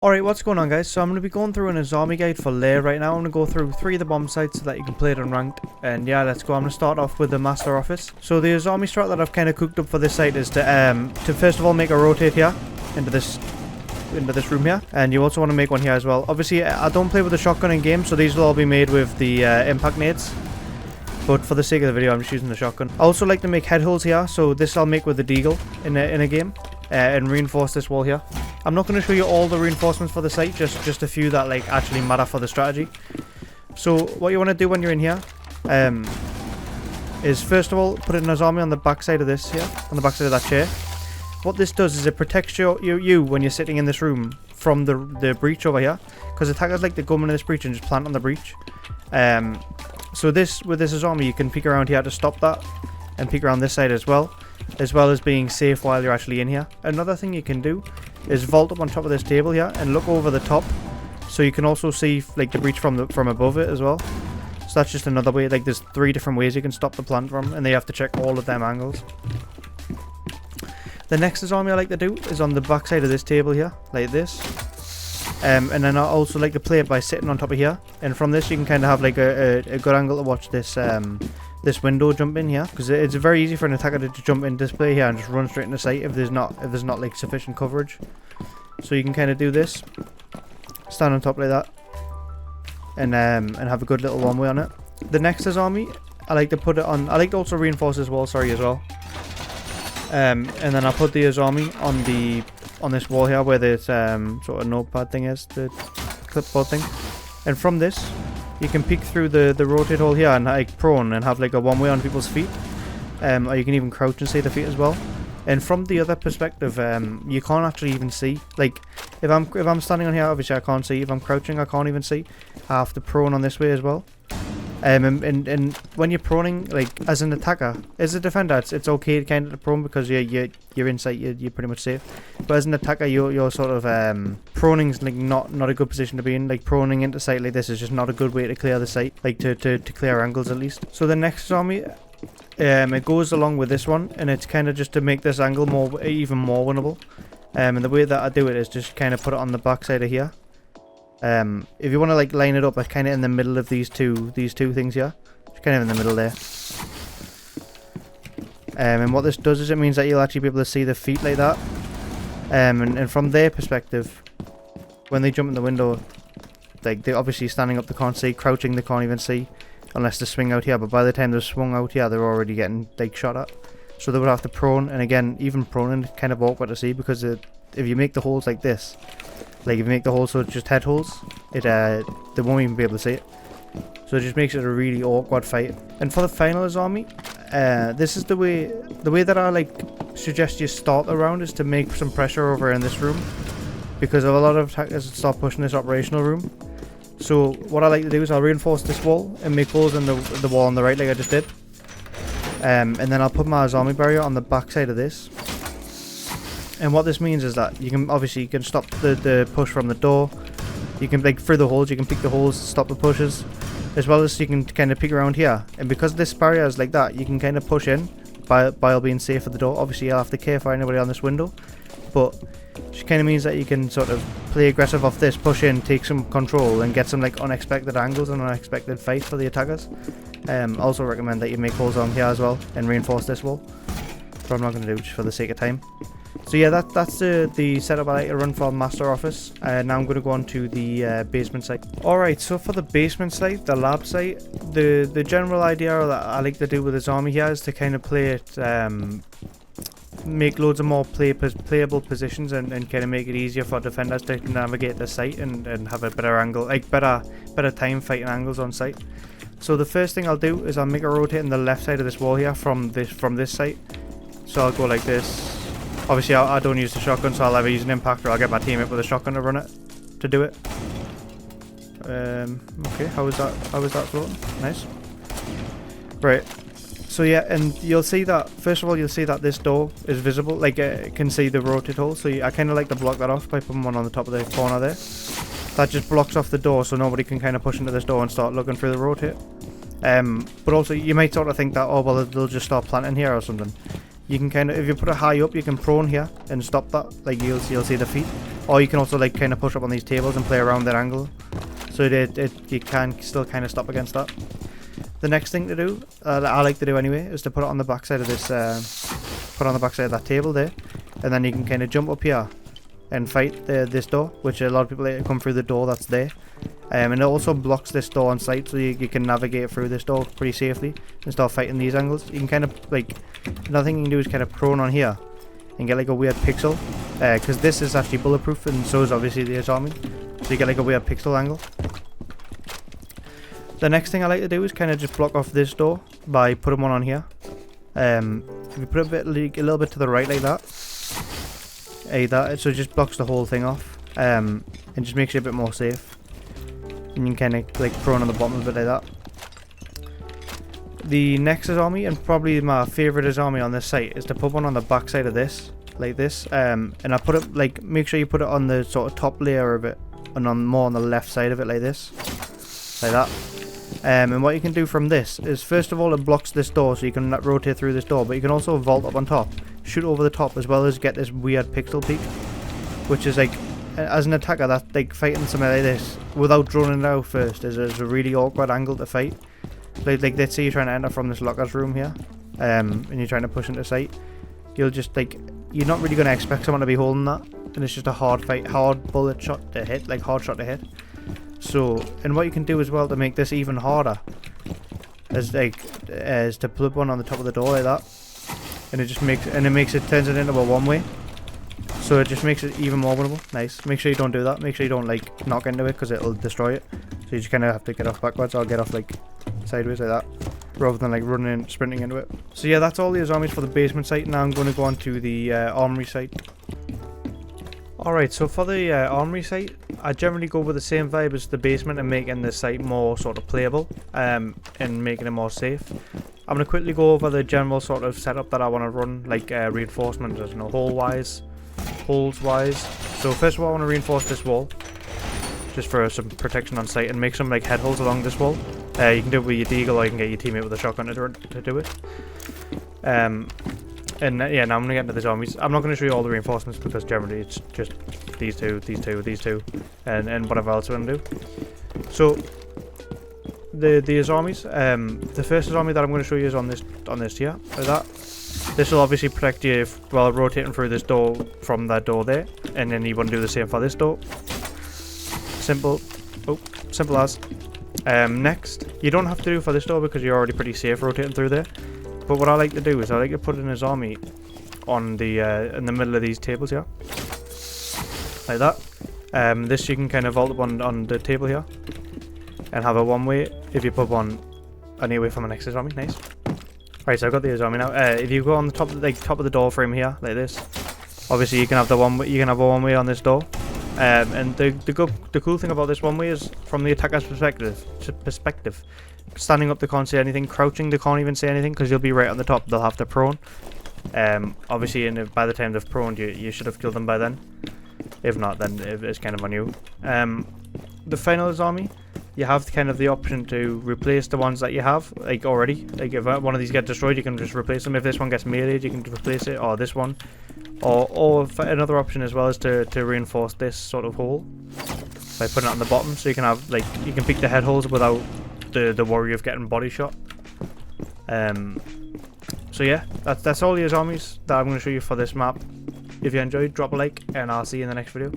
Alright, what's going on guys? So I'm going to be going through an Azami guide for LAIR right now. I'm going to go through 3 of the bomb sites so that you can play it on ranked. And yeah, let's go. I'm going to start off with the master office. So the Azami strat that I've kind of cooked up for this site is to first of all make a rotate here into this room here. And you also want to make one here as well. Obviously, I don't play with the shotgun in game, so these will all be made with the impact nades. But for the sake of the video, I'm just using the shotgun. I also like to make head holes here, so this I'll make with the deagle in a game. And reinforce this wall here. I'm not going to show you all the reinforcements for the site, just a few that like actually matter for the strategy. So what you want to do when you're in here is first of all put an Azami on the back side of this here, on the back side of that chair. What this does is it protects you when you're sitting in this room from the breach over here, because attackers like to go into this breach and just plant on the breach. So with this Azami you can peek around here to stop that, and peek around this side as well as being safe while you're actually in here. Another thing you can do is vault up on top of this table here and look over the top, so you can also see like the breach from above it as well. So that's just another way. Like there's 3 different ways you can stop the plant from, and they have to check all of them angles. The next Azami I like to do is on the back side of this table here, like this. And then I also like to play it by sitting on top of here, and from this you can kind of have like a good angle to watch this this window jump in here, because it's very easy for an attacker to jump in display here and just run straight into sight if there's not like sufficient coverage. So you can kind of do this, stand on top like that, and have a good little one way on it. The next Azami, I like to put it on. I like to also reinforce this wall, sorry, as well. And then I'll put the Azami on this wall here where this sort of notepad thing is, the clipboard thing, and from this you can peek through the rotate hole here and like prone and have like a one way on people's feet, or you can even crouch and see the feet as well. And from the other perspective, you can't actually even see. Like if I'm standing on here, obviously I can't see. If I'm crouching, I can't even see. I have to prone on this way as well. And when you're proning, like as an attacker, as a defender, it's okay kind of to prone because you're in sight, you're pretty much safe. But as an attacker, you're sort of proning's like not a good position to be in. Like proning into sight like this is just not a good way to clear the sight, like to clear angles at least. So the next zombie, it goes along with this one, and it's kind of just to make this angle even more winnable. And the way that I do it is just kind of put it on the back side of here. If you want to like line it up, like kind of in the middle of these two things here, just kind of in the middle there. And what this does is it means that you'll actually be able to see the feet like that. And from their perspective, when they jump in the window, like they're obviously standing up, they can't see. Crouching, they can't even see unless they swing out here. But by the time they've swung out here, they're already getting like shot at. So they would have to prone, and again, even proning is kind of awkward to see because if you make the holes like this. Like if you make the holes so it's just head holes, they won't even be able to see it. So it just makes it a really awkward fight. And for the final Azami, this is the way that I like suggest you start the round is to make some pressure over in this room, because of a lot of attackers start pushing this operational room. So what I like to do is I'll reinforce this wall and make holes in the wall on the right like I just did. And then I'll put my Azami barrier on the back side of this. And what this means is that you can stop the push from the door. You can like through the holes, you can pick the holes, stop the pushes, as well as you can kind of peek around here. And because this barrier is like that, you can kind of push in while being safe at the door. Obviously you'll have to care for anybody on this window, but it just kind of means that you can sort of play aggressive off this, push in, take some control, and get some like unexpected angles and unexpected fight for the attackers. Also recommend that you make holes on here as well and reinforce this wall, but I'm not going to do just for the sake of time. So yeah, that's the setup I like to run for Master Office. Now I'm going to go on to the basement site. Alright, so for the basement site, the lab site, the general idea that I like to do with Azami here is to kind of play it, make loads of more playable positions and kind of make it easier for defenders to navigate the site and have a better angle, like better time fighting angles on site. So the first thing I'll do is I'll make a rotate on the left side of this wall here from this site. So I'll go like this. Obviously I don't use the shotgun, so I'll either use an impact or I'll get my teammate with a shotgun to run it, to do it. Okay, how was that floating? Nice. Right, so yeah, and you'll see that, first of all you'll see that this door is visible, like it can see the rotate hole, so I kind of like to block that off by putting one on the top of the corner there. That just blocks off the door so nobody can kind of push into this door and start looking through the rotate. But also you might sort of think that, oh well, they'll just start planting here or something. You can kind of, if you put it high up, you can prone here and stop that. Like you'll see the feet, or you can also like kind of push up on these tables and play around that angle, so you can still kind of stop against that. The next thing to do, I like to do anyway, is to put it on the backside of this, put it on the backside of that table there, and then you can kind of jump up here and fight this door, which a lot of people like to come through the door that's there. And it also blocks this door on sight, so you can navigate through this door pretty safely and start fighting these angles. You can kind of like, another thing you can do is kind of prone on here and get like a weird pixel, because this is actually bulletproof and so is obviously the Azami, so you get like a weird pixel angle. The next thing I like to do is kind of just block off this door by putting one on here. If you put a little bit to the right like that, so it just blocks the whole thing off, and just makes it a bit more safe. And you can kind of like prone on the bottom of it like that. The next Azami, and probably my favourite Azami on this site, is to put one on the back side of this, like this. And I put it like, make sure you put it on the sort of top layer of it, and more on the left side of it like this, like that. And what you can do from this is, first of all, it blocks this door, so you can rotate through this door, but you can also vault up on top, shoot over the top, as well as get this weird pixel peek, which is like, as an attacker, that like fighting something like this without droning it out first is a really awkward angle to fight. Like let's say you're trying to enter from this locker's room here, and you're trying to push into sight. You'll just like, you're not really going to expect someone to be holding that, and it's just a hard fight, hard bullet shot to hit, like hard shot to hit. So, and what you can do as well to make this even harder is to put one on the top of the door like that, and it turns it into a one way. So it just makes it even more winnable. Nice. Make sure you don't do that. Make sure you don't like knock into it, because it'll destroy it. So you just kind of have to get off backwards, or get off like sideways like that, rather than like running and sprinting into it. So yeah, that's all the Azamis for the basement site. Now I'm going to go on to the Armory site. Alright, so for the Armory site, I generally go with the same vibe as the basement and making the site more sort of playable, and making it more safe. I'm going to quickly go over the general sort of setup that I want to run, like reinforcement, as you know, holes wise. So first of all, I want to reinforce this wall, just for some protection on site, and make some like head holes along this wall. You can do it with your deagle, or you can get your teammate with a shotgun to do it. And yeah, now I'm going to get into the zombies. I'm not going to show you all the reinforcements, because generally it's just these two, and whatever else we're going to do. So the Azamis, the first Azami that I'm going to show you is on this here, like that. This will obviously protect you while rotating through this door from that door there, and then you want to do the same for this door. Simple as. Next, you don't have to do for this door because you're already pretty safe rotating through there. But what I like to do is I like to put an Azami on the in the middle of these tables here, like that. This you can kind of vault up on the table here, and have a one way if you put one anyway from the next Azami. Nice. Right, so I've got the Azami now. If you go on the top of the door frame here, like this, obviously you can have a one way on this door. And the cool thing about this one way is, from the attacker's perspective, standing up they can't say anything, crouching they can't even say anything, because you'll be right on the top. They'll have to prone. Obviously, and by the time they've proned, you should have killed them by then. If not, then it's kind of on you. The final Azami, you have kind of the option to replace the ones that you have, like already. Like if one of these get destroyed, you can just replace them. If this one gets meleeed, you can replace it, or this one. Or another option as well is to reinforce this sort of hole by putting it on the bottom, so you can have like, you can pick the head holes without the worry of getting body shot. So yeah, that's all the Azamis that I'm going to show you for this map. If you enjoyed, drop a like, and I'll see you in the next video.